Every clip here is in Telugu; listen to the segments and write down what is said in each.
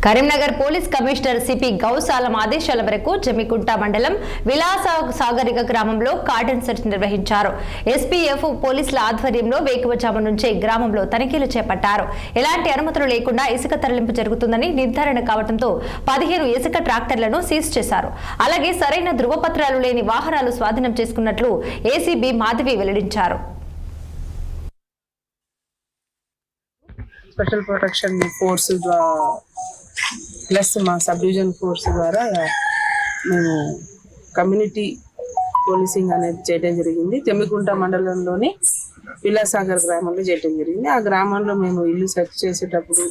Karimnagar police commissioner CP Ghouse Alam ఆదేశాల మేరకు జమ్మికుంట మండలం విలాస సాగరిక గ్రామంలో కార్డన్ సెర్చ్ నిర్వహించారు. ఎస్పీఎఫ్ పోలీసుల ఆధ్వర్యంలో వేకువజాము నుంచే గ్రామంలో తనిఖీలు చేపట్టారు. ఎలాంటి అనుమతులు లేకుండా ఇసుక తరలింపు జరుగుతుందని నిర్ధారణ కావడంతో 15 ఇసుక ట్రాక్టర్లను సీజ్ చేశారు. అలాగే సరైన ధృవపత్రాలు లేని వాహనాలు స్వాధీనం చేసుకున్నట్లు ఏసీబీ మాధవి వెల్లడించారు. స్పెషల్ ప్రొటెక్షన్ ఫోర్స్ ప్లస్ మా సబ్ డివిజన్ ఫోర్స్ ద్వారా మేము కమ్యూనిటీ పోలీసింగ్ అనేది చేయడం జరిగింది. జమ్మికుంట మండలంలోని విలాసాగర్ గ్రామంలో చేయడం జరిగింది. ఆ గ్రామంలో మేము ఇల్లు సెర్చ్ చేసేటప్పుడు,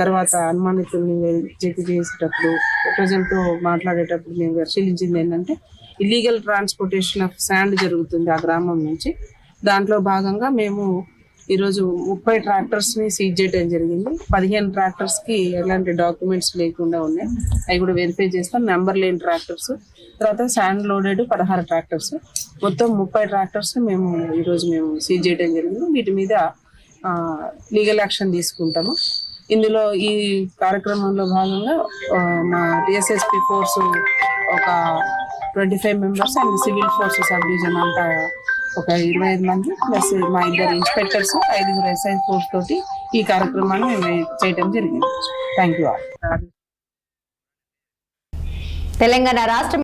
తర్వాత అనుమానితుల్ని చెక్ చేసేటప్పుడు, ప్రజలతో మాట్లాడేటప్పుడు మేము పరిశీలించింది ఏంటంటే ఇల్లీగల్ ట్రాన్స్పోర్టేషన్ ఆఫ్ శాండ్ జరుగుతుంది ఆ గ్రామం నుంచి. దాంట్లో భాగంగా మేము ఈరోజు 30 ట్రాక్టర్స్ ని సీజ్ చేయడం జరిగింది. 15 ట్రాక్టర్స్ కి ఎలాంటి డాక్యుమెంట్స్ లేకుండా ఉన్నాయి. అవి కూడా వెరిఫై చేస్తాం. నెంబర్ లేని ట్రాక్టర్స్, తర్వాత శాండ్ లోడెడ్ 16 ట్రాక్టర్స్, మొత్తం 30 ట్రాక్టర్స్ మేము ఈరోజు సీజ్ చేయడం జరిగింది. వీటి మీద లీగల్ యాక్షన్ తీసుకుంటాము. ఇందులో ఈ కార్యక్రమంలో భాగంగా మా డిఎస్ఎస్పి ఫోర్స్ ఒక 25 members and civil force sub division అంతా ఒక 25 మంది ప్లస్ మా 2 ఇన్స్పెక్టర్స్ 5 ఎస్ఐ ఫోర్స్ తోటి ఈ కార్యక్రమాన్ని చేయడం జరిగింది. Thank you. తెలంగాణ రాష్ట్ర